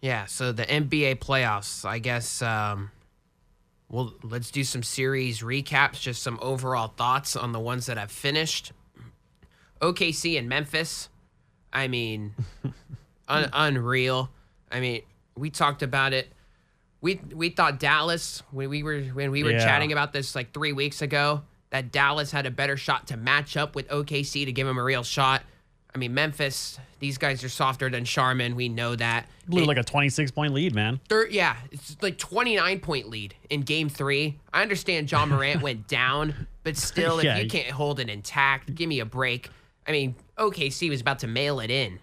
Yeah, so the NBA playoffs, I guess let's do some series recaps, just some overall thoughts on the ones that have finished. OKC and Memphis, I mean, unreal. I mean, we talked about it. We thought Dallas, when we were chatting about this like 3 weeks ago, that Dallas had a better shot to match up with OKC to give them a real shot. I mean, Memphis, these guys are softer than Charmin. We know that. Blew like a 26-point lead, man. It's like 29-point lead in Game 3. I understand John Morant went down, but still, if you can't hold it intact, give me a break. I mean, OKC was about to mail it in.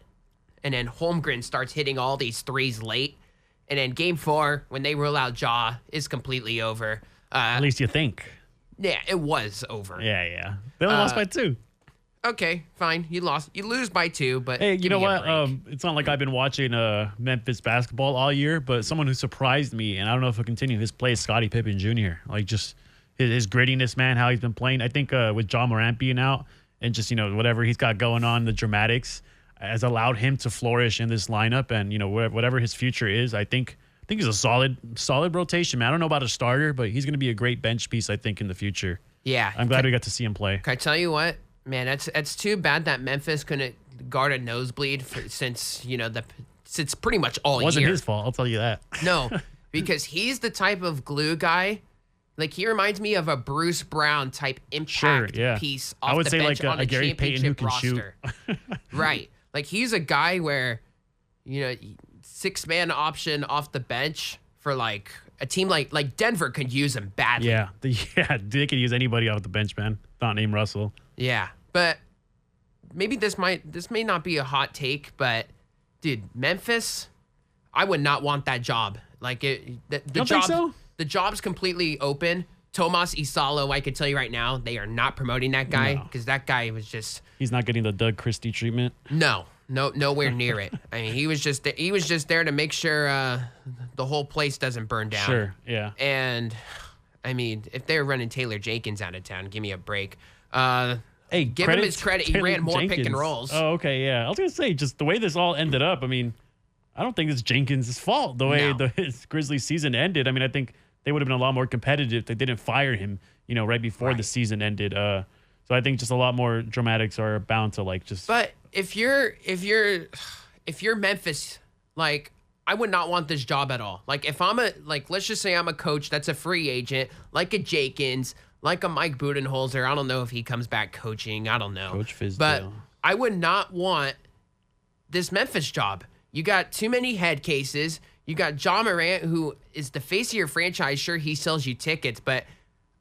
And then Holmgren starts hitting all these threes late. And then Game 4, when they roll out Ja, is completely over. At least you think. Yeah, it was over. Yeah. They only lost by 2. Okay, fine. You lose by 2, but hey, you know what? Break. It's not like I've been watching Memphis basketball all year, but someone who surprised me, and I don't know if he'll continue his play, is Scottie Pippen Jr. Like, just his grittiness, man, how he's been playing. I think with John Morant being out and just, whatever he's got going on, the dramatics, has allowed him to flourish in this lineup. And, whatever his future is, I think he's a solid rotation, man. I don't know about a starter, but he's going to be a great bench piece, I think, in the future. Yeah. I'm glad we got to see him play. Can I tell you what? Man, it's too bad that Memphis couldn't guard a nosebleed since pretty much all year. It wasn't his fault, I'll tell you that. No, because he's the type of glue guy. Like, he reminds me of a Bruce Brown type impact piece off the bench like on a Gary Payton who can roster. Shoot. Right. Like, he's a guy where, 6-man option off the bench for like a team like Denver could use him badly. Yeah, they could use anybody off the bench, man. Not named Russell. Yeah, but maybe this may not be a hot take, but dude, Memphis, I would not want that job. Like the Don't job, think so? The job's completely open. Tomas Isalo, I could tell you right now, they are not promoting that guy because that guy was just. He's not getting the Doug Christie treatment. No, nowhere near it. I mean, he was just there to make sure the whole place doesn't burn down. Sure, yeah. And I mean, if they're running Taylor Jenkins out of town, give me a break. Hey, give him his credit. He ran more pick and rolls. Oh, okay, yeah. I was gonna say, just the way this all ended up. I mean, I don't think it's Jenkins' fault the way his Grizzlies season ended. I mean, I think they would have been a lot more competitive if they didn't fire him, right before the season ended. So I think just a lot more dramatics are bound to just. But if you're Memphis, like, I would not want this job at all. Like, if I'm let's just say I'm a coach that's a free agent, like a Jenkins, like a Mike Budenholzer. I don't know if he comes back coaching. I don't know. Coach Fizdale. But I would not want this Memphis job. You got too many head cases. You got John Morant, who is the face of your franchise. Sure, he sells you tickets, but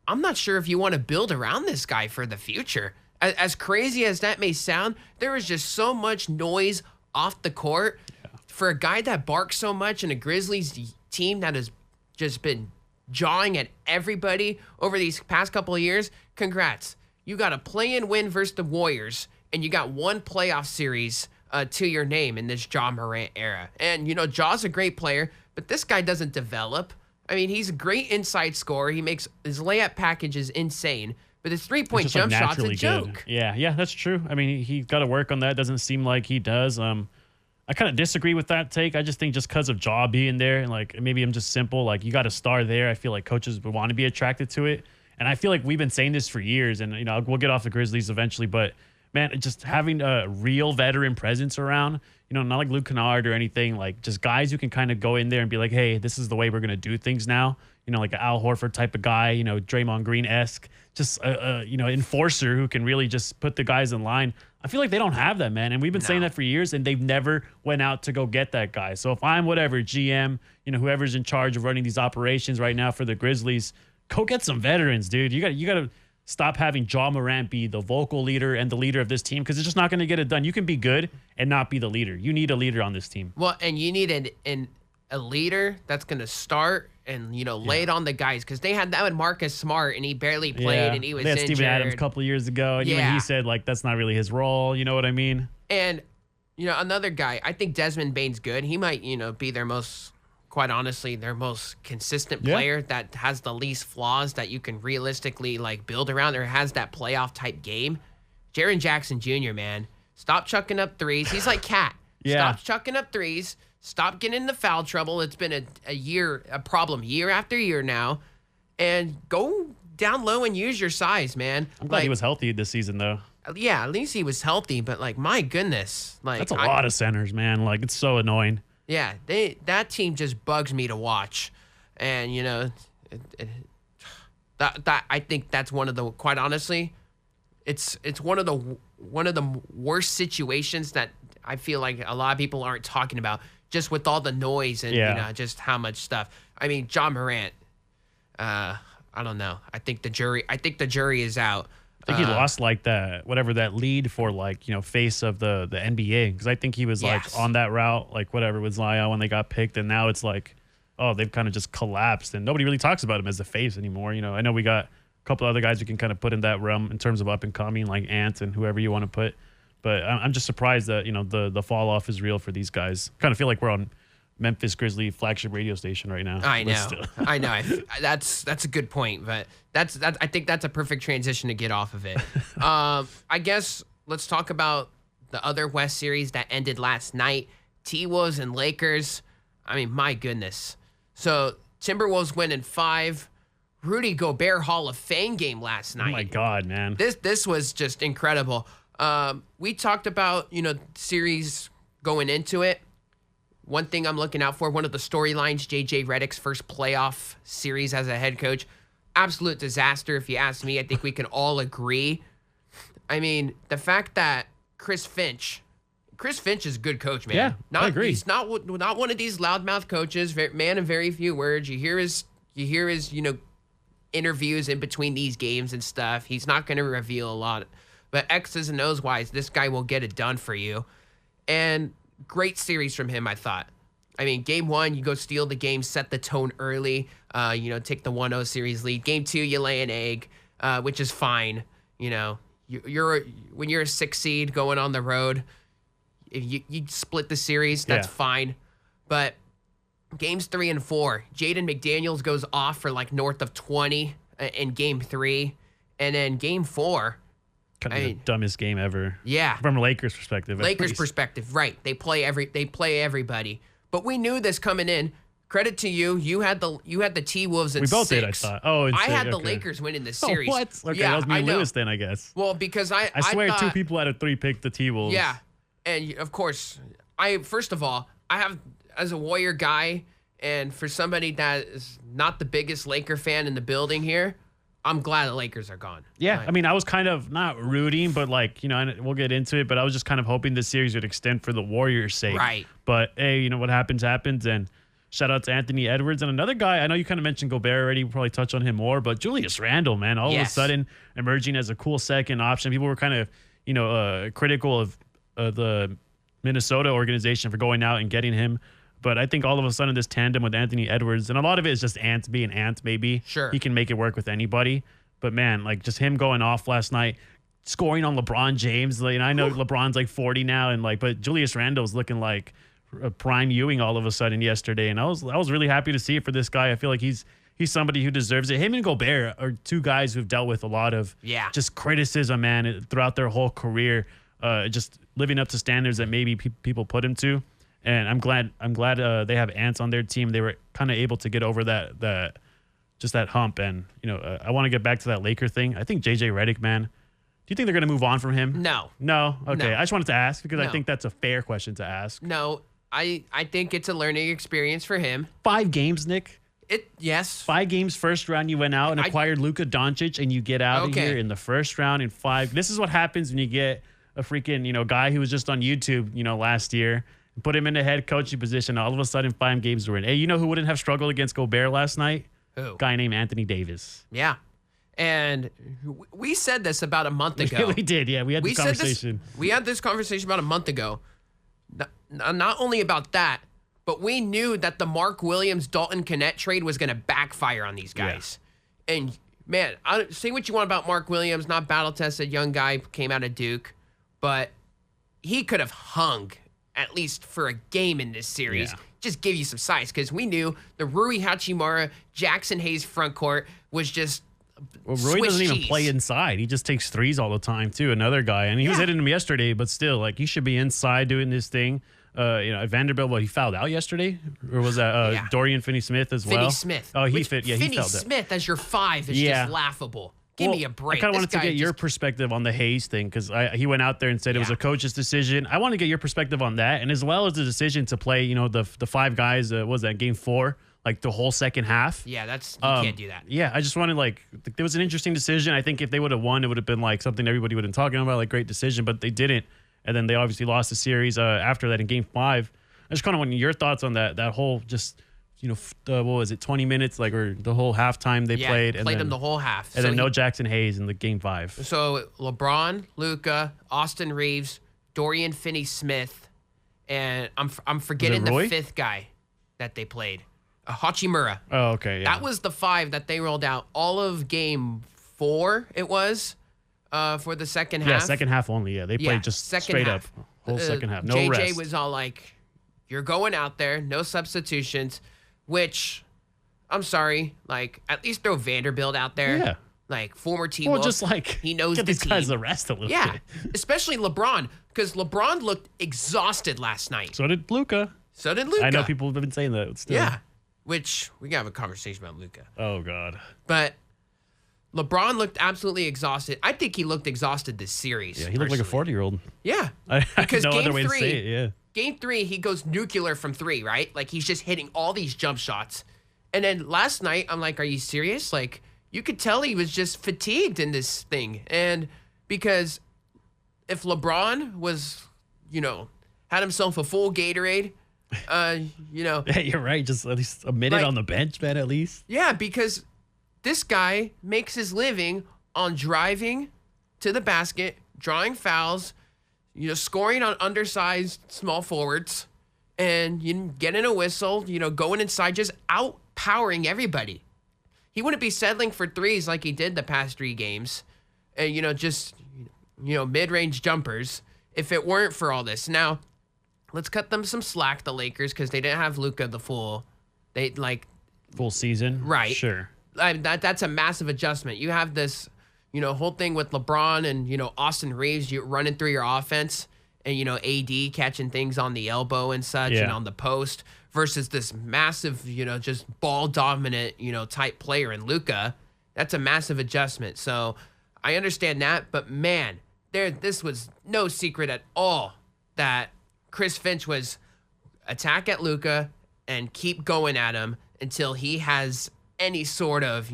I'm not sure if you want to build around this guy for the future. As crazy as that may sound, there is just so much noise off the court. Yeah. For a guy that barks so much and a Grizzlies team that has just been jawing at everybody over these past couple of years, congrats. You got a play-in win versus the Warriors, and you got one playoff series to your name in this Ja Morant era. And, Ja's a great player, but this guy doesn't develop. I mean, he's a great inside scorer. He makes his layup package is insane, but his three-point jump shot's a joke. Good. Yeah, that's true. I mean, he's got to work on that. Doesn't seem like he does. I kind of disagree with that take. I just think just because of Ja being there, and maybe I'm just simple, you got a star there. I feel like coaches would want to be attracted to it. And I feel like we've been saying this for years, and we'll get off the Grizzlies eventually, but man, just having a real veteran presence around, not like Luke Kennard or anything, just guys who can kind of go in there and be like, hey, this is the way we're going to do things now. Like an Al Horford type of guy, Draymond Green-esque, just enforcer who can really just put the guys in line. I feel like they don't have that, man. And we've been saying that for years, and they've never went out to go get that guy. So if I'm whatever GM, whoever's in charge of running these operations right now for the Grizzlies, go get some veterans, dude. You got to stop having Ja Morant be the vocal leader and the leader of this team, because it's just not going to get it done. You can be good and not be the leader. You need a leader on this team. Well, and you need a leader that's going to start and lay it on the guys, because they had that with Marcus Smart, and he barely played, and he was injured. Steven Adams a couple of years ago, and even he said that's not really his role. You know what I mean? And another guy, I think Desmond Bane's good. He might be quite honestly, their most consistent player that has the least flaws that you can realistically build around, or has that playoff type game. Jaren Jackson Jr., man, stop chucking up threes. He's like Cat. Stop chucking up threes. Stop getting into foul trouble. It's been a problem year after year now. And go down low and use your size, man. I'm glad he was healthy this season, though. Yeah, at least he was healthy. But, like, my goodness. Like, that's a lot of centers, man. Like, it's so annoying. Yeah, that team just bugs me to watch. And, you know, that I think that's one of the, quite honestly, it's one of the worst situations that I feel like a lot of people aren't talking about, just with all the noise and you know, just how much stuff. I mean, John Morant, I don't know. I think the jury is out. I think he lost like that lead for, like, you know, face of the NBA, because I think he was like on that route, like whatever with Zion when they got picked, and now it's like, oh, they've kind of just collapsed and nobody really talks about him as a face anymore. You know, I know we got a couple other guys we can kind of put in that realm in terms of up and coming, like Ant and whoever you want to put. But I'm just surprised that, you know, the fall off is real for these guys. Kind of feel like we're on Memphis Grizzly flagship radio station right now. I know. I know. That's a good point, but I think that's a perfect transition to get off of it. I guess let's talk about the other West series that ended last night. T-Wolves and Lakers. I mean, my goodness. So Timberwolves win in 5. Rudy Gobert Hall of Fame game last night. Oh my God, man. This was just incredible. We talked about, you know, series going into it. One thing I'm looking out for, one of the storylines, J.J. Redick's first playoff series as a head coach. Absolute disaster, if you ask me. I think we can all agree. I mean, the fact that Chris Finch is a good coach, man. Yeah, I agree. He's not one of these loudmouth coaches, man of very few words. You hear his, you know, interviews in between these games and stuff. He's not going to reveal a lot. But X's and O's wise, this guy will get it done for you. And great series from him, I thought. I mean, game 1, you go steal the game, set the tone early, you know, take the 1-0 series lead. Game 2, you lay an egg, which is fine. You know, when you're a 6 seed going on the road, if you split the series, that's fine. But games 3 and 4, Jaden McDaniels goes off for like north of 20 in game 3. And then game 4, kind of the dumbest game ever. Yeah. From a Lakers perspective. Lakers perspective, right. They play everybody. But we knew this coming in. Credit to you. You had the T-Wolves in 6. We both did, I thought. Oh, in 6. I had the Lakers winning this series. Oh, what? Okay, that was me and Lewis then, I guess. Well, because I swear thought, 2 people out of 3 picked the T-Wolves. Yeah. And of course, first of all, I have, as a Warrior guy, and for somebody that is not the biggest Laker fan in the building here, I'm glad the Lakers are gone. Yeah, Like, I mean, I was kind of not rooting, but like, you know, and we'll get into it, but I was just kind of hoping the series would extend for the Warriors' sake. Right. But hey, you know, what happens, and shout out to Anthony Edwards. And another guy, I know you kind of mentioned Gobert already, we'll probably touch on him more, but Julius Randle, man, all of a sudden emerging as a cool second option. People were kind of, you know, critical of the Minnesota organization for going out and getting him. But I think all of a sudden this tandem with Anthony Edwards, and a lot of it is just Ant being Ant, maybe. Sure. He can make it work with anybody. But, man, like just him going off last night, scoring on LeBron James. Like, and I know LeBron's like 40 now, and like, but Julius Randle's looking like a prime Ewing all of a sudden yesterday. And I was really happy to see it for this guy. I feel like he's somebody who deserves it. Him and Gobert are 2 guys who've dealt with a lot of just criticism, man, throughout their whole career, just living up to standards that maybe people put him to. And I'm glad they have Ants on their team. They were kind of able to get over that hump. And, you know, I want to get back to that Laker thing. I think JJ Redick, man, do you think they're going to move on from him? No. Okay. No. I just wanted to ask because I think that's a fair question to ask. No, I think it's a learning experience for him. 5 games, Nick. Yes. 5 games first round you went out and acquired Luka Doncic, and you get out of here in the first round in 5. This is what happens when you get a freaking, you know, guy who was just on YouTube, you know, last year. Put him in the head coaching position. All of a sudden, 5 games were in. Hey, you know who wouldn't have struggled against Gobert last night? Who? Guy named Anthony Davis. Yeah. And we said this about a month ago. We did, yeah. We had this conversation. We had this conversation about a month ago. Not only about that, but we knew that the Mark Williams Dalton Connect trade was going to backfire on these guys. Yeah. And man, say what you want about Mark Williams, not battle tested, young guy, came out of Duke, but he could have hung at least for a game in this series. Yeah. Just give you some size, because we knew the Rui Hachimura, Jackson Hayes front court was just Rui doesn't even play inside. He just takes threes all the time, too. Another guy. And he was hitting him yesterday, but still, like, he should be inside doing this thing. At Vanderbilt, he fouled out yesterday, or was that Dorian Finney-Smith as well? Finney-Smith. Oh, he fouled out. Finney-Smith as your 5 is just laughable. Give me a break. I kind of wanted to get your perspective on the Hayes thing because he went out there and said it was a coach's decision. I want to get your perspective on that, and as well as the decision to play, the 5 guys. What was that, game 4? Like the whole second half. Yeah, you can't do that. Yeah, I just wanted there was an interesting decision. I think if they would have won, it would have been like something everybody would have been talking about, like great decision, but they didn't. And then they obviously lost the series after that in game 5. I just kind of want your thoughts on that whole just, what was it, 20 minutes, or the whole halftime they played. Played them the whole half. And then no Jackson Hayes in the game 5. So LeBron, Luka, Austin Reeves, Dorian Finney-Smith, and I'm forgetting the 5th guy that they played. Hachimura. Oh, okay. Yeah. That was the 5 that they rolled out all of game 4. It was for the second half. Yeah, second half only. Yeah, they played just straight up whole second half. No JJ rest. was all like, "You're going out there, no substitutions," which I'm sorry, at least throw Vanderbilt out there. Yeah. Former team. Well, just he knows get the these team. guys the rest a little bit. Yeah, especially LeBron, because LeBron looked exhausted last night. So did Luka. I know people have been saying that. Still. Yeah. Which we gotta have a conversation about Luka. Oh God. But LeBron looked absolutely exhausted. I think he looked exhausted this series. Yeah, he looked like a 40-year-old. Yeah. Because no other way to say it, yeah. Game 3, he goes nuclear from 3, right? He's just hitting all these jump shots. And then last night, I'm like, are you serious? You could tell he was just fatigued in this thing. And because if LeBron was, had himself a full Gatorade, Yeah, you're right. Just at least a minute on the bench, man, at least. Yeah, because this guy makes his living on driving to the basket, drawing fouls, scoring on undersized small forwards, and getting a whistle, going inside, just outpowering everybody. He wouldn't be settling for threes like he did the past 3 games, and, just, mid-range jumpers if it weren't for all this. Now, let's cut them some slack, the Lakers, because they didn't have Luka full season. Right. Sure. That's a massive adjustment. You have this, whole thing with LeBron and, Austin Reeves, you running through your offense and, AD catching things on the elbow and such and on the post versus this massive, just ball dominant, type player in Luka. That's a massive adjustment. So I understand that, but man, this was no secret at all that Chris Finch was attack at Luka and keep going at him until he has any sort of,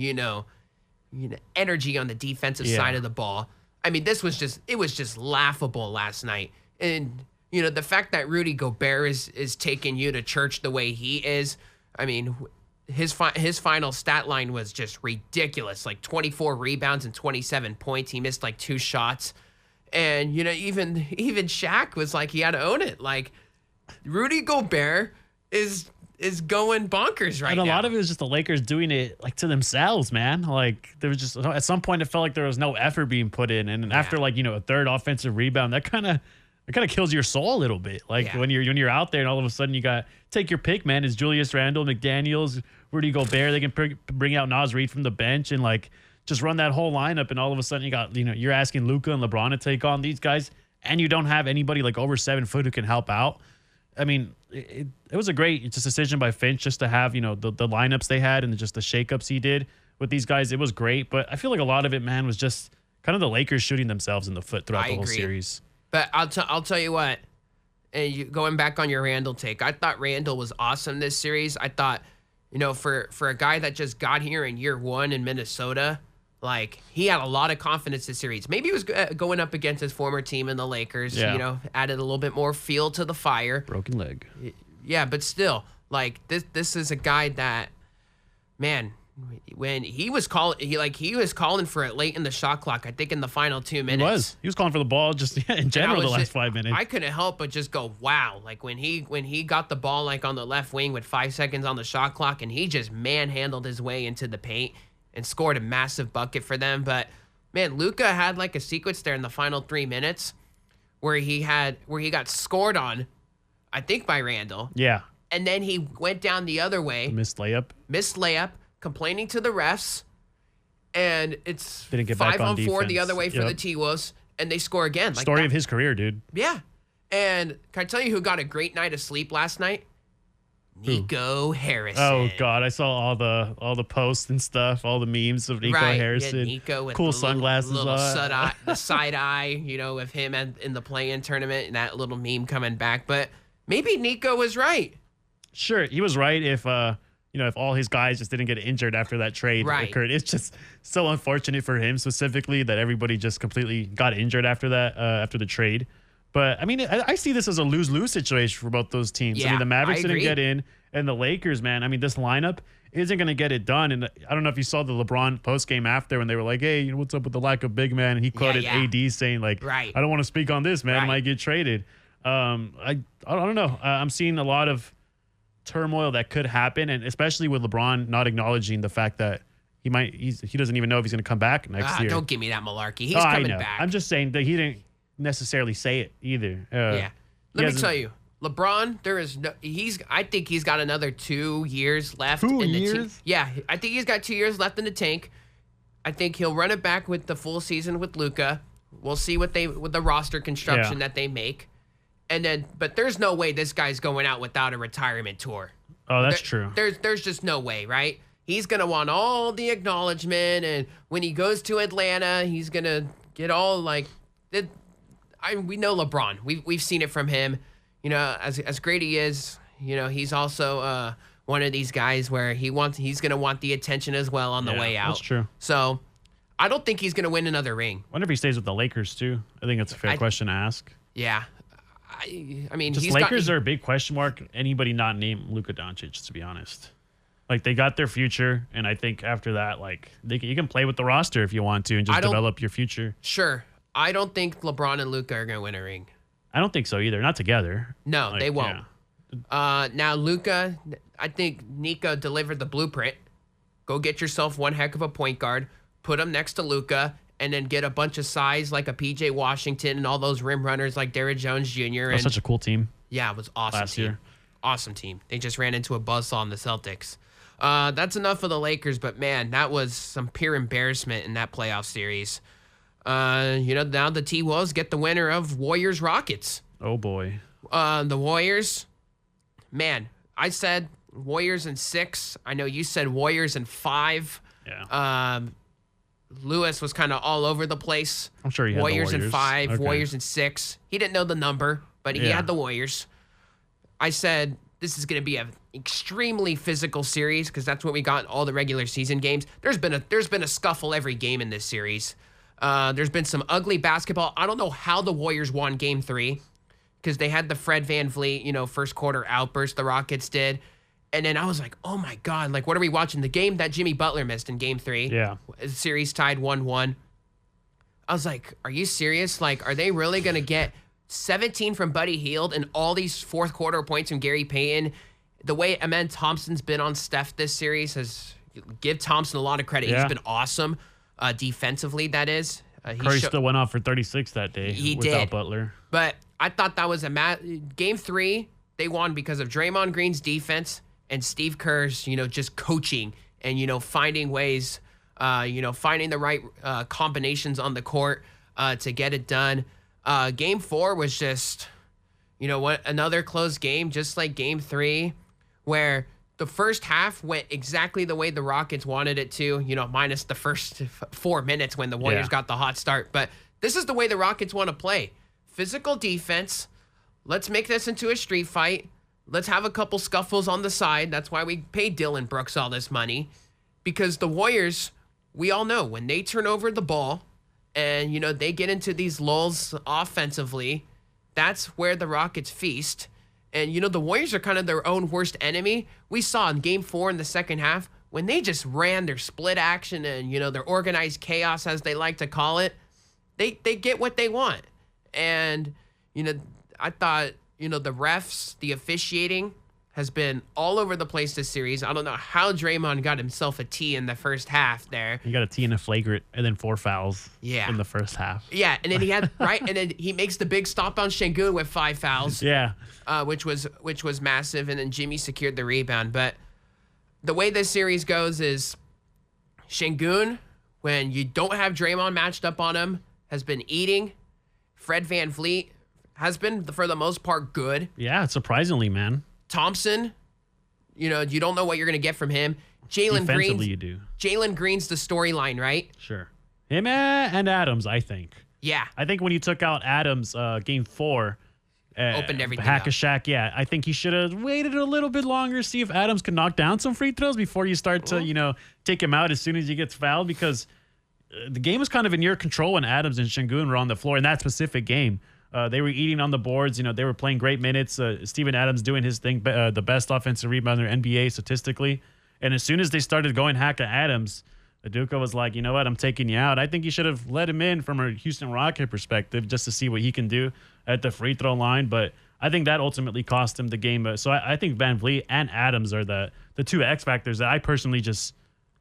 energy on the defensive side of the ball. I mean, it was just laughable last night. And, the fact that Rudy Gobert is taking you to church the way he is, I mean, his final stat line was just ridiculous, 24 rebounds and 27 points. He missed 2 shots. And, even Shaq was he had to own it. Rudy Gobert is going bonkers right now. And a lot of it was just the Lakers doing it to themselves, man. There was just at some point it felt like there was no effort being put in, and after a third offensive rebound, that kind of kills your soul a little bit. When you're out there and all of a sudden you got take your pick, man. Is Julius Randle, McDaniels, Rudy Gobert? They can bring out Naz Reid from the bench and just run that whole lineup, and all of a sudden you got you're asking Luka and LeBron to take on these guys, and you don't have anybody over 7 foot who can help out. I mean, it was a great decision by Finch just to have the lineups they had and just the shakeups he did with these guys. It was great, but I feel like a lot of it, man, was just kind of the Lakers shooting themselves in the foot throughout the whole series. But I'll tell you what, and going back on your Randall take, I thought Randall was awesome this series. I thought, for a guy that just got here in year 1 in Minnesota. He had a lot of confidence this series. Maybe he was going up against his former team in the Lakers, added a little bit more feel to the fire. Broken leg. Yeah, but still, this is a guy that, man, when he was calling for it late in the shot clock, I think in the final 2 minutes. He was calling for the ball just in general the last 5 minutes. I couldn't help but just go, wow. When he got the ball on the left wing with 5 seconds on the shot clock, and he just manhandled his way into the paint and scored a massive bucket for them. But man, Luka had a sequence there in the final 3 minutes where he got scored on, I think by Randall. Yeah. And then he went down the other way. Missed layup, complaining to the refs. And it's Didn't get 5 back on on 4 defense. the other way for the T-Wolves, and they score again. Story of his career, dude. Yeah. And can I tell you who got a great night of sleep last night? Nico Harrison. Oh God, I saw all the posts and stuff, all the memes of Nico Harrison. Yeah, Nico with cool the sunglasses little on. the side eye, with him in the play-in tournament and that little meme coming back. But maybe Nico was right. Sure, he was right if if all his guys just didn't get injured after that trade occurred. It's just so unfortunate for him specifically that everybody just completely got injured after that, after the trade. But I mean, I see this as a lose-lose situation for both those teams. Yeah, I mean, the Mavericks I didn't agree. get in, and the Lakers, man. I mean, this lineup isn't going to get it done. And I don't know if you saw the LeBron post-game after when they were like, "Hey, what's up with the lack of big man?" And he quoted AD saying, "Like, I don't want to speak on this, man. I might get traded." I don't know. I'm seeing a lot of turmoil that could happen, and especially with LeBron not acknowledging the fact that he doesn't even know if he's going to come back next year. Don't give me that malarkey. He's coming back. I'm just saying that he didn't necessarily say it either. Let me tell you, LeBron, I think he's got another 2 years left. 2 in the years? Yeah, I think he's got 2 years left in the tank. I think he'll run it back with the full season with Luka. We'll see with the roster construction that they make. But there's no way this guy's going out without a retirement tour. Oh, that's true. There's just no way, right? He's going to want all the acknowledgement, and when he goes to Atlanta, he's going to get all we know LeBron. We've seen it from him. As great he is, he's also one of these guys where he's going to want the attention as well on the way out. That's true. So I don't think he's going to win another ring. I wonder if he stays with the Lakers too. I think that's a fair question to ask. Yeah. I mean, Lakers are a big question mark. Anybody not named Luka Doncic, to be honest. Like, they got their future, and I think after that, like, you can play with the roster if you want to and just develop your future. Sure. I don't think LeBron and Luka are going to win a ring. I don't think so either. Not together. No, they won't. Yeah. Now, Luka, I think Nico delivered the blueprint. Go get yourself one heck of a point guard, put him next to Luka, and then get a bunch of size like a PJ Washington and all those rim runners like Derrick Jones Jr. That's such a cool team. Yeah, it was awesome last team. year. Awesome team. They just ran into a buzzsaw in the Celtics. That's enough for the Lakers, but man, that was some pure embarrassment in that playoff series. Now the T-Wolves get the winner of Warriors-Rockets. Oh, boy. The Warriors, man, I said Warriors in 6. I know you said Warriors in 5. Yeah. Lewis was kind of all over the place. I'm sure he had Warriors the in Warriors. 5, Okay. Warriors in 6. He didn't know the number, but he had the Warriors. I said this is going to be an extremely physical series because that's what we got in all the regular season games. There's been a scuffle every game in this series. There's been some ugly basketball. I don't know how the Warriors won Game 3 because they had the Fred VanVleet, first quarter outburst the Rockets did. And then I was like, oh, my God, like, what are we watching? The game that Jimmy Butler missed in Game 3. Yeah. The series tied 1-1. I was like, are you serious? Like, are they really going to get 17 from Buddy Hield and all these fourth quarter points from Gary Payton? The way Amen Thompson's been on Steph this series give Thompson a lot of credit. Yeah. He's been awesome defensively, that is. Curry still went off for 36 that day without Butler. But I thought that was Game 3, they won because of Draymond Green's defense and Steve Kerr's, just coaching and, finding ways, finding the right combinations on the court to get it done. Game 4 was just, another close game, just like Game 3, where the first half went exactly the way the Rockets wanted it to, minus the first 4 minutes when the Warriors got the hot start. But this is the way the Rockets want to play. Physical defense. Let's make this into a street fight. Let's have a couple scuffles on the side. That's why we paid Dylan Brooks all this money. Because the Warriors, we all know, when they turn over the ball and, they get into these lulls offensively, that's where the Rockets feast. And, the Warriors are kind of their own worst enemy. We saw in Game 4 in the second half, when they just ran their split action and, their organized chaos, as they like to call it, they get what they want. And, I thought, the refs, the officiating has been all over the place this series. I don't know how Draymond got himself a T in the first half there. He got a T in a flagrant and then 4 fouls in the first half. Yeah, and then he had and then he makes the big stop on Şengün with 5 fouls. Yeah. Which was massive, and then Jimmy secured the rebound. But the way this series goes is Şengün, when you don't have Draymond matched up on him, has been eating. Fred VanVleet has been, for the most part, good. Yeah, surprisingly, man. Thompson, you don't know what you're going to get from him. Defensively, you do. Jalen Green's the storyline, right? Sure. Him and Adams, I think. Yeah. I think when you took out Adams, game 4, Opened everything Hack-a-Shack, yeah. I think he should have waited a little bit longer, see if Adams can knock down some free throws before you start to, take him out as soon as he gets fouled, because the game was kind of in your control when Adams and Şengün were on the floor in that specific game. They were eating on the boards. They were playing great minutes. Steven Adams doing his thing, the best offensive rebounder NBA statistically. And as soon as they started going hack at Adams, Udoka was like, you know what, I'm taking you out. I think you should have let him in from a Houston Rocket perspective just to see what he can do at the free throw line. But I think that ultimately cost him the game. So I think Van Vliet and Adams are the two X factors that I personally just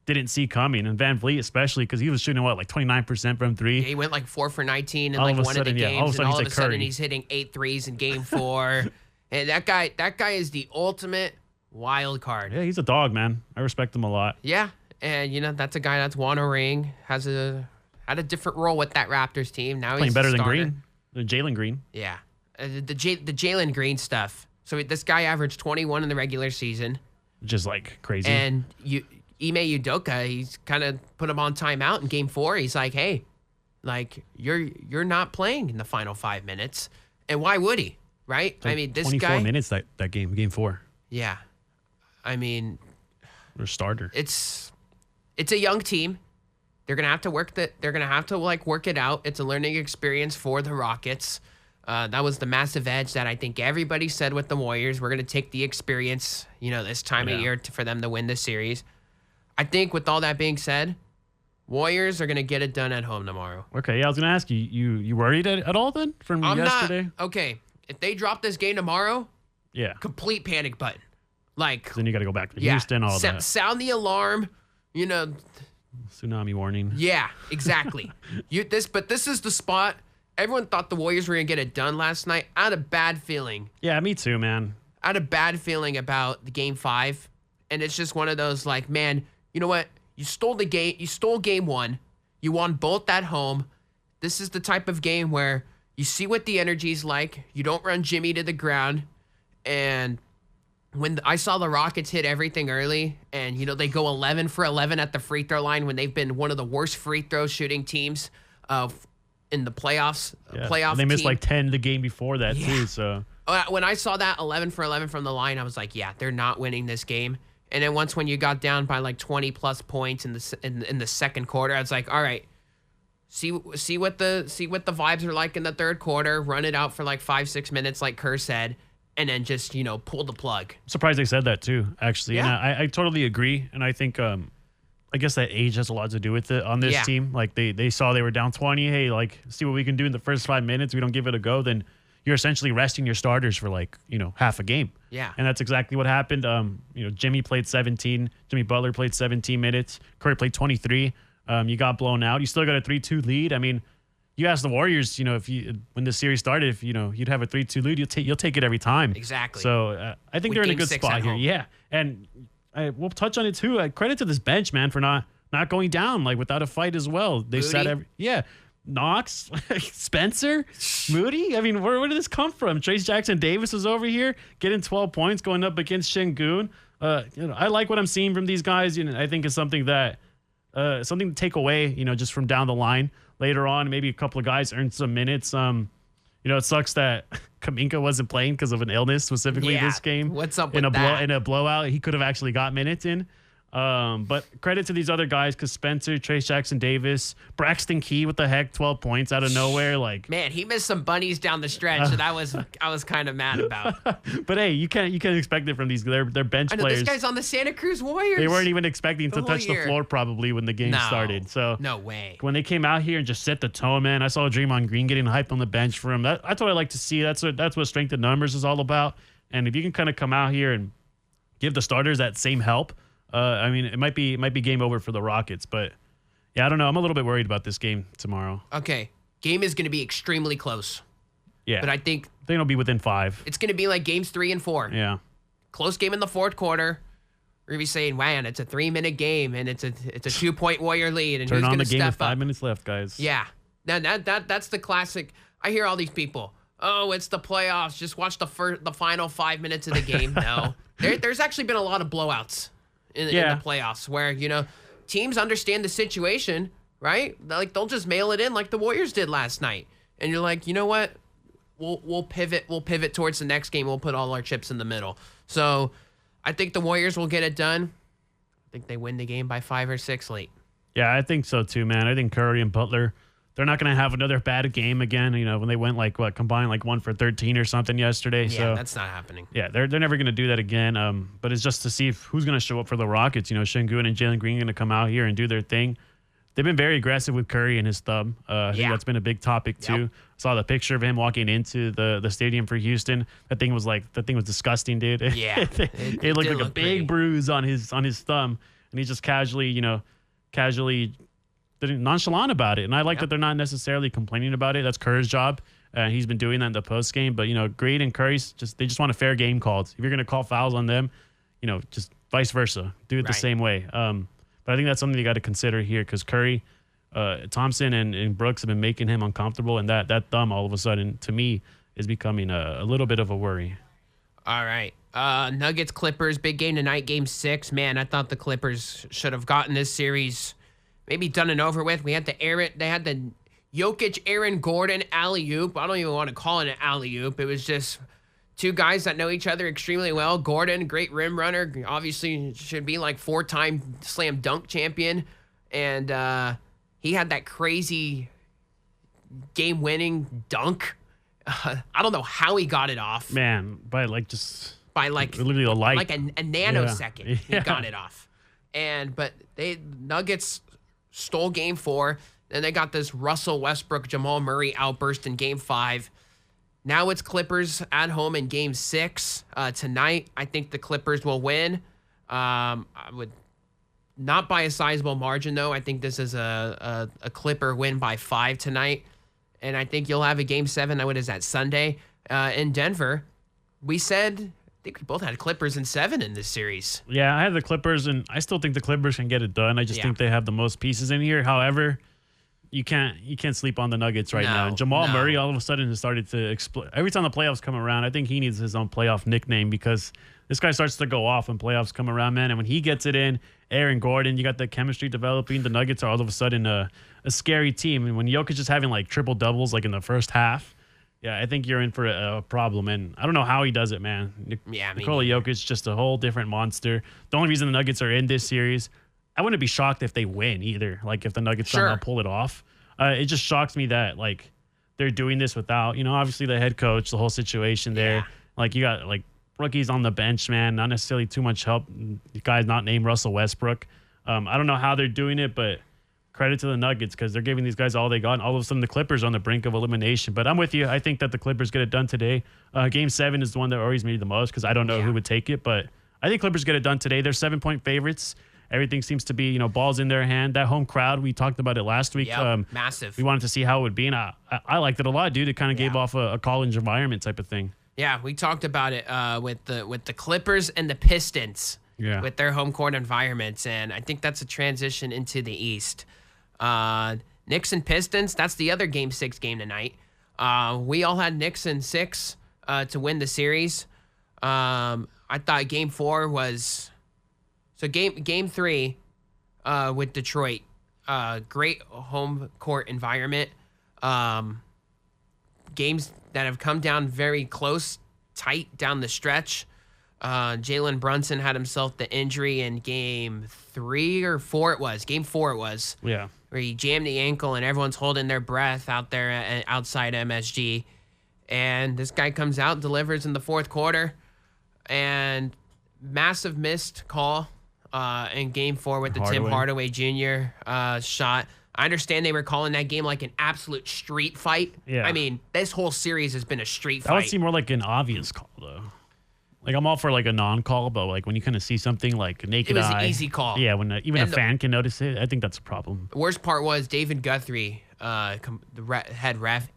didn't see coming. And Van Vliet especially, because he was shooting, like 29% from 3. Yeah, he went like 4 for 19 in all like of a one sudden, of the games. all of a sudden He's hitting 8 threes in game 4. And that guy is the ultimate wild card. Yeah, he's a dog, man. I respect him a lot. Yeah. And that's a guy that's won a ring, had a different role with that Raptors team. Now Playing he's better than Green, than Jalen Green. Yeah, the Jalen Green stuff. So this guy averaged 21 in the regular season, just like crazy. And Ime Udoka, he's kind of put him on timeout in game 4. He's like, hey, like you're not playing in the final 5 minutes, and why would he? Right? Like I mean, this 24 guy. minutes that game 4. Yeah, I mean, or starter. It's a young team. They're gonna have to work work it out. It's a learning experience for the Rockets. That was the massive edge that I think everybody said with the Warriors. We're gonna take the experience, this time of year for them to win this series. I think with all that being said, Warriors are gonna get it done at home tomorrow. Okay, yeah, I was gonna ask you. You worried at all then from yesterday? Okay, if they drop this game tomorrow, yeah, complete panic button. Like then you got to go back to Houston. All that. Sound the alarm. Tsunami warning. Yeah, exactly. But this is the spot. Everyone thought the Warriors were gonna get it done last night. I had a bad feeling. Yeah, me too, man. I had a bad feeling about the game 5, and it's just one of those like, man, you know what? You stole the game. You stole game 1. You won both at home. This is the type of game where you see what the energy's like. You don't run Jimmy to the ground, and when I saw the Rockets hit everything early, and they go 11 for 11 at the free throw line when they've been one of the worst free throw shooting teams in the playoffs. Yeah. They missed like 10 the game before that too. So when I saw that 11 for 11 from the line, I was like, yeah, they're not winning this game. And then when you got down by like 20 plus points in the second quarter, I was like, all right, see what the vibes are like in the third quarter. Run it out for like 5-6 minutes, like Kerr said. And then just, pull the plug. Surprised they said that too, actually. Yeah. And I totally agree. And I think, I guess that age has a lot to do with it on this team. Like they saw they were down 20. Hey, like, see what we can do in the first 5 minutes. We don't give it a go. Then you're essentially resting your starters for like, half a game. Yeah. And that's exactly what happened. Jimmy played 17. Jimmy Butler played 17 minutes. Curry played 23. You got blown out. You still got a 3-2 lead. I mean, you asked the Warriors, when the series started, if you'd have a 3-2 lead, you'll take it every time. Exactly. So I think they're in a good spot here. Yeah, and we'll touch on it too. Credit to this bench, man, for not going down like without a fight as well. They sat Knox, Spencer, Moody. I mean, where did this come from? Trace Jackson Davis is over here getting 12 points, going up against Şengün. I like what I'm seeing from these guys. I think it's something that something to take away. Just from down the line. Later on, maybe a couple of guys earned some minutes. It sucks that Kuminga wasn't playing because of an illness, specifically this game. What's up with that? In a blowout, he could have actually got minutes in. But credit to these other guys, because Spencer, Trace Jackson Davis, Braxton Key, what the heck, 12 points out of nowhere. Like, man, he missed some bunnies down the stretch, and I was kind of mad about. But hey, you can't expect it from these. They're bench players. This guy's on the Santa Cruz Warriors. They weren't even expecting to touch the floor probably when the game started. So no way. When they came out here and just set the tone, man, I saw Draymond Green getting hyped on the bench for him. That's what I like to see. That's what strength in numbers is all about. And if you can kind of come out here and give the starters that same help. I mean, it might be game over for the Rockets, but yeah, I don't know. I'm a little bit worried about this game tomorrow. Okay, game is going to be extremely close. Yeah, but I think it'll be within 5. It's going to be like games 3 and 4. Yeah, close game in the fourth quarter. We're gonna be saying, "Man, it's a 3-minute game, and it's a 2-point Warrior lead, and turn who's on gonna the game step with 5 up?" minutes left, guys. Yeah, now that's the classic. I hear all these people. oh, it's the playoffs. Just watch the final 5 minutes of the game. No, there's actually been a lot of blowouts in the playoffs where, teams understand the situation, right? Like, they'll just mail it in like the Warriors did last night. And you're like, you know what? We'll pivot. We'll pivot towards the next game. We'll put all our chips in the middle. So I think the Warriors will get it done. I think they win the game by 5 or 6 late. Yeah, I think so too, man. I think Curry and Butler, they're not going to have another bad game again. When they went combined 1 for 13 or something yesterday. Yeah, so that's not happening. Yeah, they're never going to do that again. But it's just to see who's going to show up for the Rockets. Şengün and Jalen Green going to come out here and do their thing. They've been very aggressive with Curry and his thumb. I think that's been a big topic too. Yep. I saw the picture of him walking into the stadium for Houston. That thing was disgusting, dude. Yeah, it looked like a big bruise on his thumb, and he's just casually nonchalant about it. And I like that they're not necessarily complaining about it. That's Curry's job. He's been doing that in the post game. But Green and Curry they just want a fair game called. If you're gonna call fouls on them, just vice versa, do it the same way. But I think that's something you got to consider here because Curry, Thompson, and Brooks have been making him uncomfortable, and that thumb all of a sudden to me is becoming a little bit of a worry. All right. Nuggets Clippers, big game tonight, game 6. Man, I thought the Clippers should have gotten this series maybe done and over with. They had the Jokic, Aaron Gordon alley-oop. I don't even want to call it an alley-oop. It was just two guys that know each other extremely well. Gordon, great rim runner, obviously should be 4-time slam dunk champion. And he had that crazy game-winning dunk. I don't know how he got it off. Man, by literally a light. Like a nanosecond, he got it off. But Nuggets stole game 4. Then they got this Russell Westbrook, Jamal Murray outburst in game 5. Now it's Clippers at home in game 6 tonight. I think the Clippers will win. I would not by a sizable margin, though. I think this is a Clipper win by 5 tonight. And I think you'll have a game 7. What is that, Sunday in Denver? I think we both had Clippers in 7 in this series. Yeah, I had the Clippers, and I still think the Clippers can get it done. I just think they have the most pieces in here. However, you can't sleep on the Nuggets now. And Jamal Murray all of a sudden has started to explode. Every time the playoffs come around, I think he needs his own playoff nickname because this guy starts to go off when playoffs come around, man. And when he gets it in, Aaron Gordon, you got the chemistry developing. The Nuggets are all of a sudden a scary team. And when Jokic is having triple doubles in the first half, I think you're in for a problem. And I don't know how he does it, man. Nikola Jokic, just a whole different monster. The only reason the Nuggets are in this series, I wouldn't be shocked if they win either. If the Nuggets somehow pull it off. It just shocks me that they're doing this without, obviously the head coach, the whole situation there. You got rookies on the bench, man, not necessarily too much help. The guy's not named Russell Westbrook. I don't know how they're doing it, but credit to the Nuggets because they're giving these guys all they got. And all of a sudden the Clippers are on the brink of elimination. But I'm with you. I think that the Clippers get it done today. Game 7 is the one that worries me the most because I don't know who would take it. But I think Clippers get it done today. They're 7-point favorites. Everything seems to be, balls in their hand. That home crowd, we talked about it last week. Massive. We wanted to see how it would be, and I liked it a lot, dude. It kind of gave off a college environment type of thing. Yeah, we talked about it with the Clippers and the Pistons with their home court environments, and I think that's a transition into the East. Knicks and Pistons, that's the other Game 6 game tonight. We all had Knicks in 6 to win the series. I thought Game 4 was... So game 3 with Detroit, great home court environment. Games that have come down very close, tight down the stretch. Jalen Brunson had himself the injury in game 3 or 4 it was. Game 4 it was. Yeah. Where he jammed the ankle and everyone's holding their breath out there outside MSG. And this guy comes out, delivers in the fourth quarter. And massive missed call. In game 4 with the Tim Hardaway Jr. Shot. I understand they were calling that game like an absolute street fight. Yeah. I mean, this whole series has been a street fight. That would seem more like an obvious call, though. I'm all for a non-call, but when you kind of see something naked eye. It was an easy call. Yeah, when even a fan can notice it, I think that's a problem. The worst part was David Guthrie, the head ref,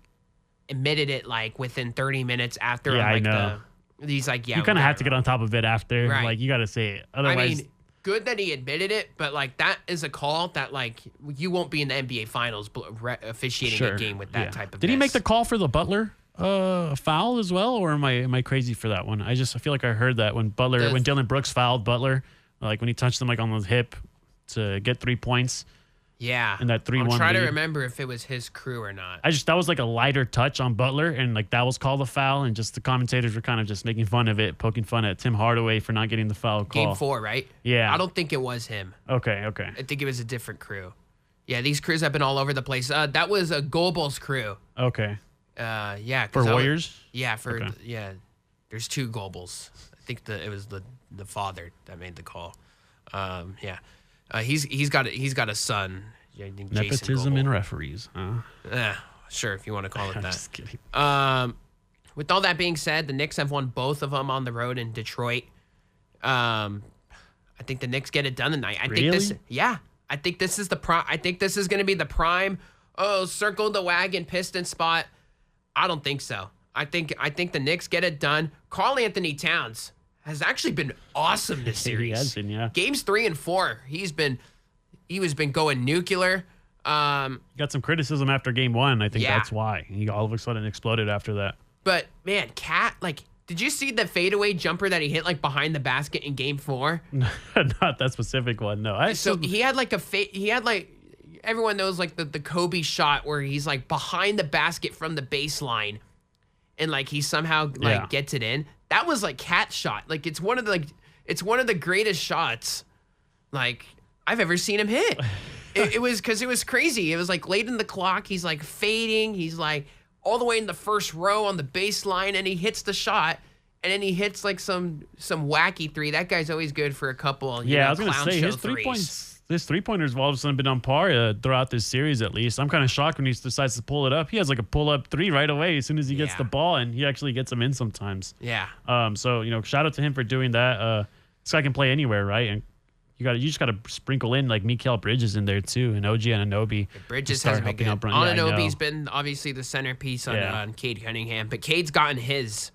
admitted it within 30 minutes after. Yeah, I know. He's like, you kind of have to get on top of it after. Right. You got to say it. Otherwise. I mean, good that he admitted it, but that is a call that you won't be in the NBA Finals officiating a game with that type of. Did he make the call for the Butler a foul as well, or am I crazy for that one? I feel like I heard that when Dylan Brooks fouled Butler, like when he touched him like on the hip to get 3 points. Yeah. And that 3-1 I'm trying to lead. remember if it was his crew or not. That was like a lighter touch on Butler, and like that was called a foul, and just the commentators were kind of just making fun of it, poking fun at Tim Hardaway for not getting the foul call. Game 4, right? Yeah. I don't think it was him. Okay. I think it was a different crew. Yeah, these crews have been all over the place. That was a Goebel's crew. Okay. Yeah. For Warriors? Yeah. There's 2 Goebels. I think it was the father that made the call. Yeah. He's got a son. Named Nepotism in referees. Sure, if you want to call it I'm that. just kidding. With all that being said, the Knicks have won both of them on the road in Detroit. I think the Knicks get it done tonight. I think this is I think this is going to be the prime. Oh, circle the wagon Piston spot. I don't think so. I think the Knicks get it done. Karl Anthony Towns has actually been awesome this series. He has been, yeah. Games 3 and 4, he's been going nuclear. Got some criticism after game 1. I think that's why he all of a sudden exploded after that. But man, Cat, like, did you see the fadeaway jumper that he hit like behind the basket in game 4? Not that specific one, no. He had like everyone knows like the Kobe shot where he's like behind the basket from the baseline, and like he somehow gets it in. That was like Cat's shot. Like it's one of the greatest shots like I've ever seen him hit. It was because it was crazy. It was like late in the clock. He's like fading. He's like all the way in the first row on the baseline, and he hits the shot. And then he hits like some wacky 3. That guy's always good for a couple. I was gonna say his 3-pointers have all of a sudden been on par throughout this series. At least I'm kind of shocked when he decides to pull it up. He has like a pull up 3 right away as soon as he gets the ball, and he actually gets them in sometimes. Yeah. So shout out to him for doing that. This guy can play anywhere, right? And you just gotta sprinkle in like Mikal Bridges in there too, and OG Anunoby. Bridges hasn't been good. Anunoby's been obviously the centerpiece on Cade Cunningham, but Cade's gotten his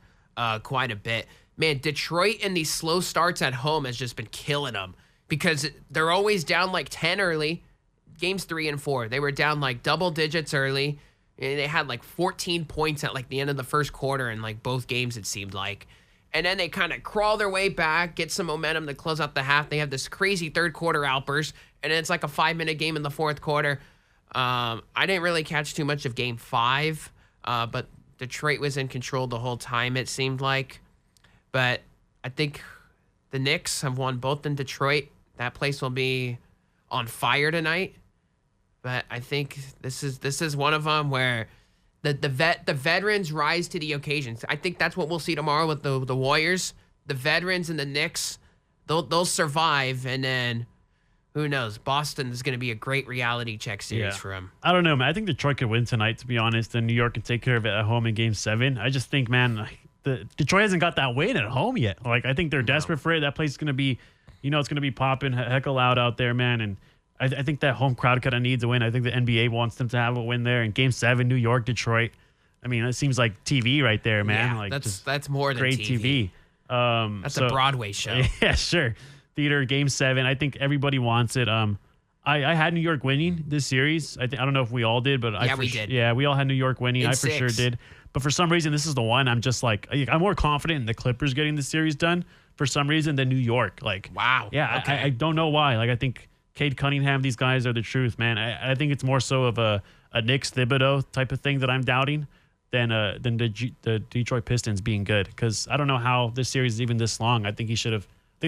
quite a bit. Man, Detroit in these slow starts at home has just been killing them because they're always down like 10 early. Games 3 and 4, they were down like double digits early, and they had like 14 points at like the end of the first quarter in like both games, it seemed like. And then they kind of crawl their way back, get some momentum to close out the half. They have this crazy third quarter outburst, and then it's like a 5-minute game in the fourth quarter. I didn't really catch too much of game 5, but Detroit was in control the whole time, it seemed like. But I think the Knicks have won both in Detroit. That place will be on fire tonight. But I think this is one of them where the veterans rise to the occasions. I think that's what we'll see tomorrow with the Warriors. The veterans and the Knicks, they'll survive, and then who knows? Boston is going to be a great reality check series for them. I don't know, man. I think Detroit could win tonight, to be honest, and New York can take care of it at home in Game 7. I just think, man, Detroit hasn't got that win at home yet. Like, I think they're desperate for it. That place is going to be, it's going to be popping heck loud out there, man, and I think that home crowd kind of needs a win. I think the NBA wants them to have a win there. In Game 7, New York, Detroit. I mean, it seems like TV right there, man. Yeah, like that's more than great TV. That's a Broadway show. Yeah, sure. Theater, Game 7. I think everybody wants it. I had New York winning this series. I don't know if we all did, but we did. Yeah, we all had New York winning. I for sure did. But for some reason, this is the one I'm just like, I'm more confident in the Clippers getting the series done for some reason than New York. Like, wow. Yeah, okay. I don't know why. Like, I think Cade Cunningham, these guys are the truth, man. I think it's more so of a Knicks Thibodeau type of thing that I'm doubting than the Detroit Pistons being good. Because I don't know how this series is even this long. I think the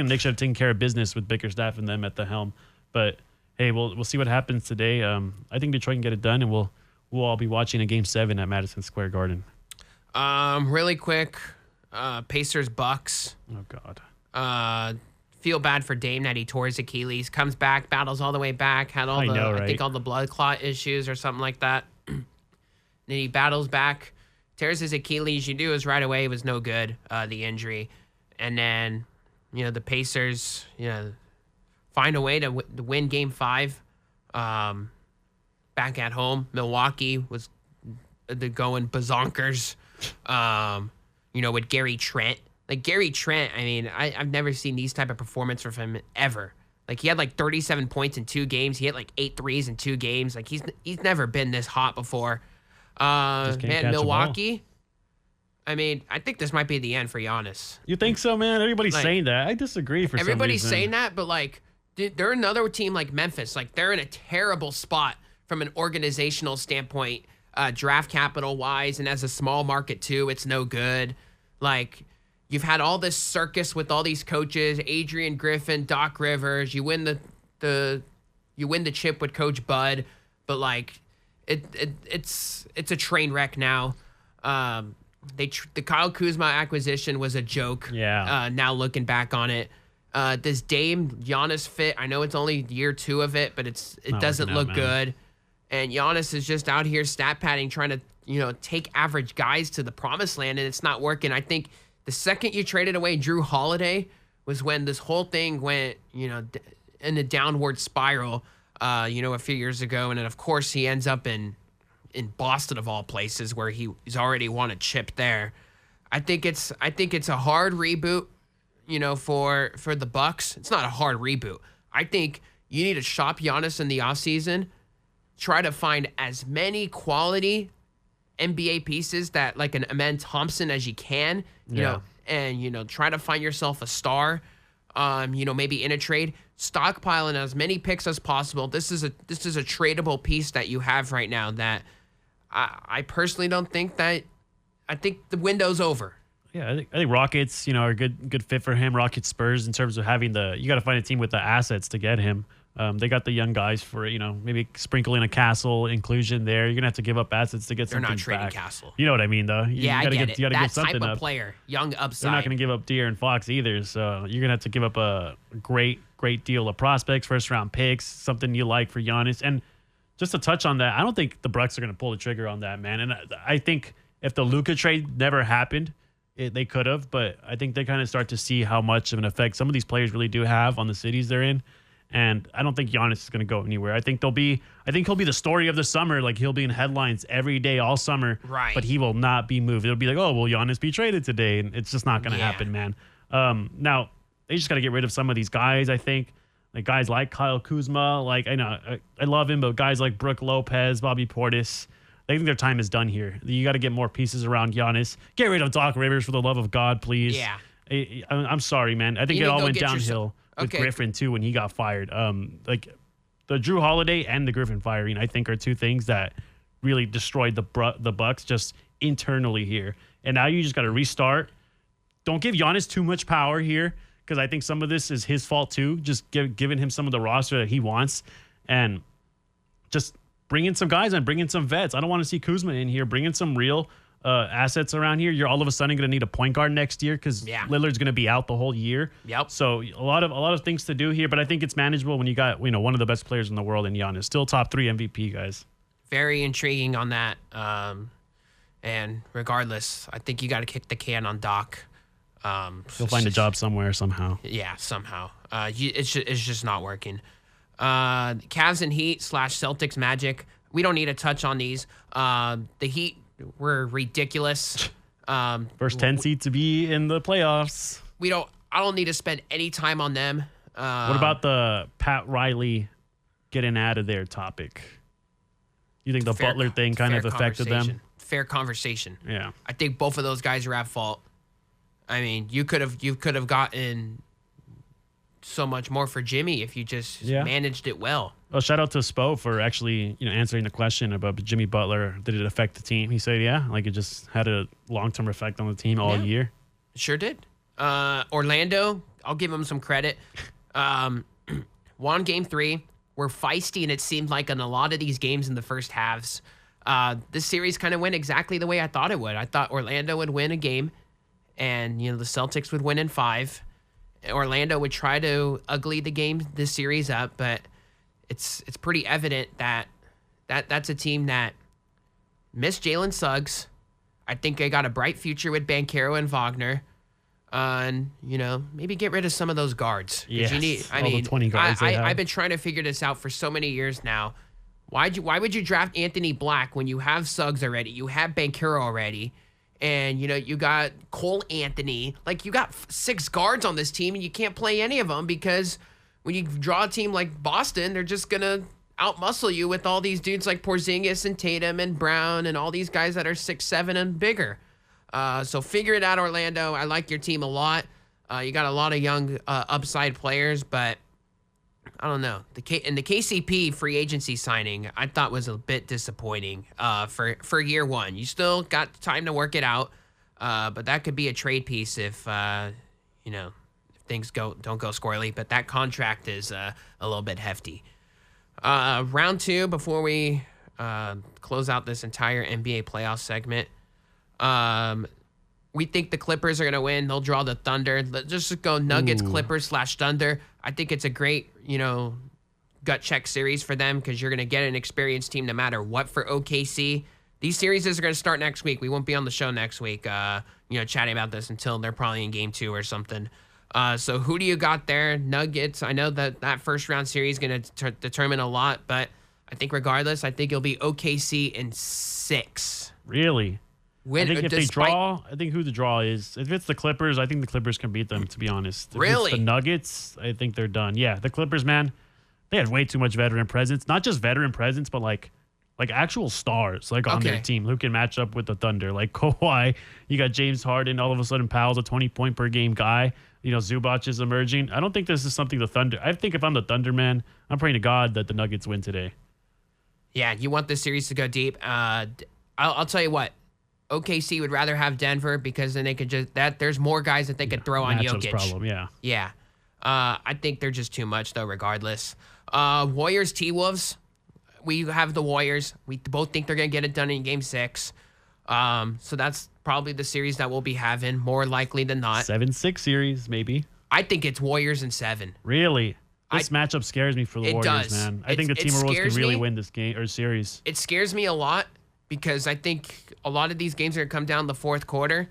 Knicks should have taken care of business with Bickerstaff and them at the helm. But hey, we'll see what happens today. I think Detroit can get it done, and we'll all be watching a Game 7 at Madison Square Garden. Really quick, Pacers Bucks. Oh God. Feel bad for Dame that he tore his Achilles. Comes back, battles all the way back. Had all I think all the blood clot issues or something like that. Then he battles back, tears his Achilles. You knew it was right away. It was no good. The injury, and then the Pacers find a way to win Game 5. Back at home, Milwaukee was going bazonkers. With Gary Trent. Like Gary Trent, I mean, I've never seen these type of performance from him ever. Like he had like 37 points in 2 games. He hit like 8 threes in 2 games. Like he's never been this hot before. Man, Milwaukee, I mean, I think this might be the end for Giannis. You think so, man? Everybody's Like, saying that. I disagree for some reason. Everybody's saying that, but like, dude, they're another team like Memphis. Like, they're in a terrible spot from an organizational standpoint, draft capital wise, and as a small market too, it's no good. Like, you've had all this circus with all these coaches, Adrian Griffin, Doc Rivers. You win the chip with Coach Bud, but like, it's a train wreck now. The Kyle Kuzma acquisition was a joke. Yeah. Now looking back on it, does Dame Giannis fit? I know it's only year 2 of it, but it doesn't look good. And Giannis is just out here stat padding, trying to take average guys to the promised land, and it's not working. I think the second you traded away Drew Holiday was when this whole thing went in a downward spiral. A few years ago, and then of course he ends up in Boston of all places, where he's already won a chip there. I think it's a hard reboot, for the Bucks. It's not a hard reboot. I think you need to shop Giannis in the offseason, try to find as many quality NBA pieces that like an Amen Thompson as you can, and try to find yourself a star. Maybe in a trade, stockpiling as many picks as possible. This is a tradable piece that you have right now that I personally don't think that. I think the window's over. Yeah, I think Rockets, are a good fit for him. Rockets, Spurs, in terms of having you got to find a team with the assets to get him. They got the young guys for maybe sprinkle in a Castle inclusion there. You're gonna have to give up assets to get something back. They're not trading Castle. You know what I mean, though. I get it. You gotta that give something type of up. Player, young upside. They're not gonna give up De'Aaron Fox either. So you're gonna have to give up a great deal of prospects, first round picks, something you like for Giannis. And just to touch on that, I don't think the Bucks are gonna pull the trigger on that, man. And I think if the Luka trade never happened, they could have. But I think they kind of start to see how much of an effect some of these players really do have on the cities they're in. And I don't think Giannis is going to go anywhere. I think he'll be the story of the summer. Like, he'll be in headlines every day all summer. Right. But he will not be moved. It'll be like, oh, will Giannis be traded today? And it's just not going to happen, man. Now they just got to get rid of some of these guys. I think like guys like Kyle Kuzma. Like, I know I love him, but guys like Brook Lopez, Bobby Portis. I think their time is done here. You got to get more pieces around Giannis. Get rid of Doc Rivers, for the love of God, please. Yeah. I'm sorry, man. I think it all went downhill. With Griffin too when he got fired. Like the Drew Holiday and the Griffin firing, I think, are two things that really destroyed the Bucks just internally here. And now you just got to restart. Don't give Giannis too much power here, because I think some of this is his fault too. Just giving him some of the roster that he wants, and just bring in some guys and bring in some vets. I don't want to see Kuzma in here. Bring in some real assets around here. You're all of a sudden going to need a point guard next year, because Lillard's going to be out the whole year. Yep. So a lot of things to do here, but I think it's manageable when you got one of the best players in the world in Giannis. Still top 3 MVP, guys. Very intriguing on that. And regardless, I think you got to kick the can on Doc. He'll find a job somewhere somehow. Yeah, somehow. It's just not working. Cavs and Heat / Celtics Magic. We don't need to touch on these. The Heat were ridiculous. First 10 seed to be in the playoffs. I don't need to spend any time on them. What about the Pat Riley getting out of there topic? You think the Butler thing kind of affected them? Fair conversation. Yeah. I think both of those guys are at fault. I mean, you could have gotten so much more for Jimmy if you just managed it well. Well, shout out to Spo for actually, answering the question about Jimmy Butler. Did it affect the team? He said, yeah, like it just had a long-term effect on the team all year. Sure did. Orlando, I'll give them some credit. Won game 3. We're feisty, and it seemed like in a lot of these games in the first halves. This series kind of went exactly the way I thought it would. I thought Orlando would win a game, and the Celtics would win in 5. Orlando would try to ugly this series up, but it's pretty evident that's a team that missed Jalen Suggs. I think they got a bright future with Banchero and Wagner. And maybe get rid of some of those guards. Yes, the 20 guards I've been trying to figure this out for so many years now. Why would you draft Anthony Black when you have Suggs already? You have Banchero already. And, you got Cole Anthony. Like, you got 6 guards on this team, and you can't play any of them because when you draw a team like Boston, they're just going to outmuscle you with all these dudes like Porzingis and Tatum and Brown and all these guys that are 6'7" and bigger. So figure it out, Orlando. I like your team a lot. You got a lot of young upside players, but I don't know. The KCP free agency signing I thought was a bit disappointing for year one. You still got time to work it out, but that could be a trade piece if if things don't go squirrely. But that contract is a little bit hefty. Round two before we close out this entire NBA playoff segment. We think the Clippers are going to win. They'll draw the Thunder. Let's just go Nuggets, Clippers / Thunder. I think it's a great, gut check series for them because you're going to get an experienced team no matter what for OKC. These series are going to start next week. We won't be on the show next week, chatting about this until they're probably in game 2 or something. So who do you got there? Nuggets. I know that first round series is going to determine a lot, but I think regardless, I think it'll be OKC in 6. Really? I think if they draw, I think who the draw is. If it's the Clippers, I think the Clippers can beat them, to be honest. If really? It's the Nuggets, I think they're done. Yeah, the Clippers, man, they had way too much veteran presence. Not just veteran presence, but like actual stars on their team who can match up with the Thunder. Like Kawhi, you got James Harden. All of a sudden, Powell's a 20-point per game guy. Zubac is emerging. I don't think this is something the Thunder. I think if I'm the Thunder, man, I'm praying to God that the Nuggets win today. Yeah, you want this series to go deep. I'll tell you what. OKC would rather have Denver because then they could there's more guys that they could throw on Jokic. Problem, yeah. Yeah. I think they're just too much though, regardless. Warriors, T-Wolves. We have the Warriors. We both think they're going to get it done in game 6. So that's probably the series that we'll be having, more likely than not. 7-6 series, maybe. I think it's Warriors in 7. Really? This matchup scares me for the Warriors, man. I think the Timberwolves can really win this game or series. It scares me a lot because I think a lot of these games are going to come down the fourth quarter.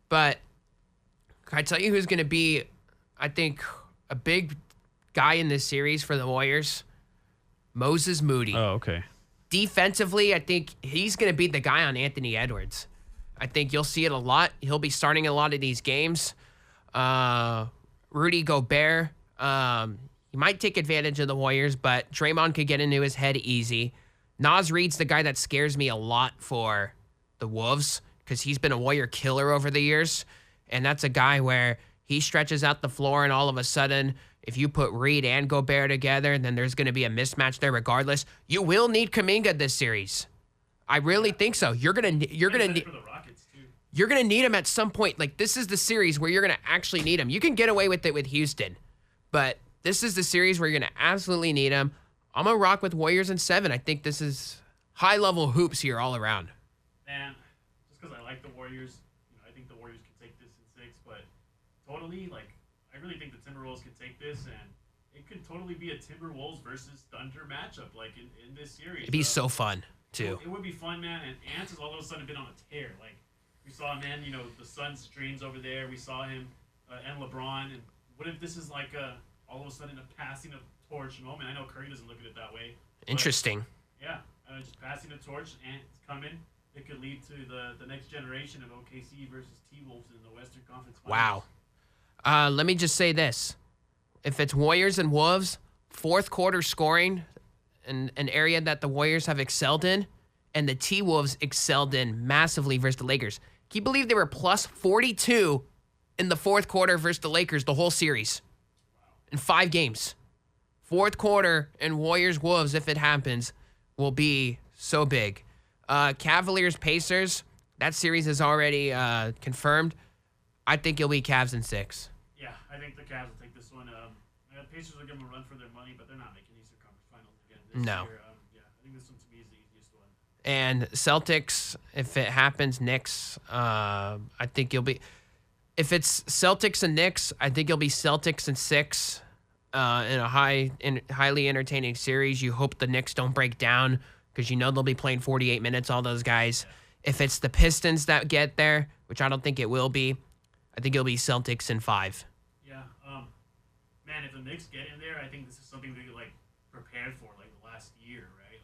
But can I tell you who's going to be, I think, a big guy in this series for the Warriors? Moses Moody. Oh, okay. Defensively, I think he's going to be the guy on Anthony Edwards. I think you'll see it a lot. He'll be starting a lot of these games. Rudy Gobert, he might take advantage of the Warriors, but Draymond could get into his head easy. Naz Reid's the guy that scares me a lot for the Wolves because he's been a Warrior killer over the years. And that's a guy where he stretches out the floor and all of a sudden, if you put Reid and Gobert together, then there's going to be a mismatch there regardless. You will need Kuminga this series. I really think so. You're gonna need him at some point. Like, this is the series where you're gonna actually need him. You can get away with it with Houston, but this is the series where you're gonna absolutely need him. I'm gonna rock with Warriors in 7. I think this is high level hoops here all around. Man, just because I like the Warriors, I think the Warriors can take this in 6. But totally, I really think the Timberwolves can take this, and it could totally be a Timberwolves versus Thunder matchup, in this series. It'd be so fun too. It would be fun, man. And Ants has all of a sudden been on a tear. We saw him, man, the Suns' dreams over there. We saw him and LeBron. And what if this is all of a sudden a passing of torch moment? I know Curry doesn't look at it that way. Interesting. Yeah, just passing the torch, and it's coming. It could lead to the next generation of OKC versus T-Wolves in the Western Conference Finals. Wow. Let me just say this. If it's Warriors and Wolves, fourth quarter scoring, an area that the Warriors have excelled in, and the T-Wolves excelled in massively versus the Lakers. Can you believe they were plus 42 in the fourth quarter versus the Lakers the whole series? In 5 games. Fourth quarter and Warriors-Wolves, if it happens, will be so big. Cavaliers-Pacers, that series is already confirmed. I think it'll be Cavs in 6. Yeah, I think the Cavs will take this one. Pacers will give them a run for their money, but they're not making Eastern Conference Finals again this year. I think this one to me is the easiest one. And Celtics, if it happens, Knicks, I think you'll be... If it's Celtics and Knicks, I think it'll be Celtics in 6 in a highly entertaining series. You hope the Knicks don't break down because they'll be playing 48 minutes, all those guys. Yeah. If it's the Pistons that get there, which I don't think it will be, I think it'll be Celtics in 5. Yeah. Man, if the Knicks get in there, I think this is something we prepared for the last year, right?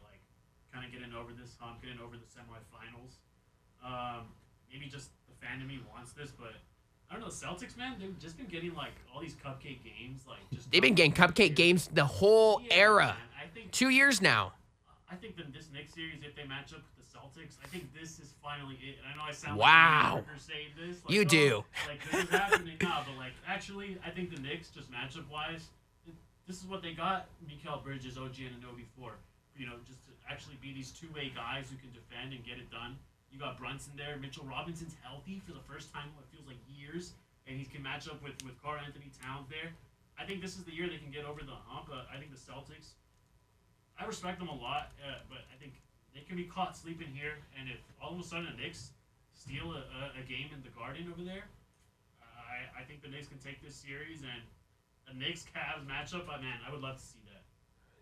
Kind of getting over this hump, getting over the semifinals. Maybe just the fan in me wants this, but I don't know. Celtics, man, they've just been getting all these cupcake games. They've been getting cupcake games the whole era. Man, I think 2 years now. I think that this next series, if they match up with the Celtics. I think this is finally it. And I know I sound Wow. like a saying this. Like, You do. Like, this is happening now. But, like, actually, I think the Knicks, just matchup-wise, this is what they got Mikal Bridges, OG Anunoby for. You know, just to actually be these two-way guys who can defend and get it done. You got Brunson there. Mitchell Robinson's healthy for the first time in what feels like years. And he can match up with Karl Anthony Towns there. I think this is the year they can get over the hump. I think the Celtics, I respect them a lot, but I think they can be caught sleeping here. And if all of a sudden the Knicks steal a game in the Garden over there, I think the Knicks can take this series. And a Knicks-Cavs matchup, man, I would love to see that.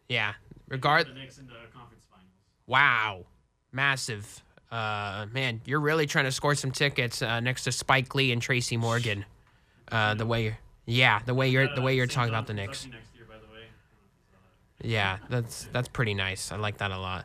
Yeah. The Knicks in the Conference Finals. Wow. Massive. Man, you're really trying to score some tickets next to Spike Lee and Tracy Morgan. The way you're talking about the Knicks. Next year, by the way. Yeah, that's pretty nice. I like that a lot.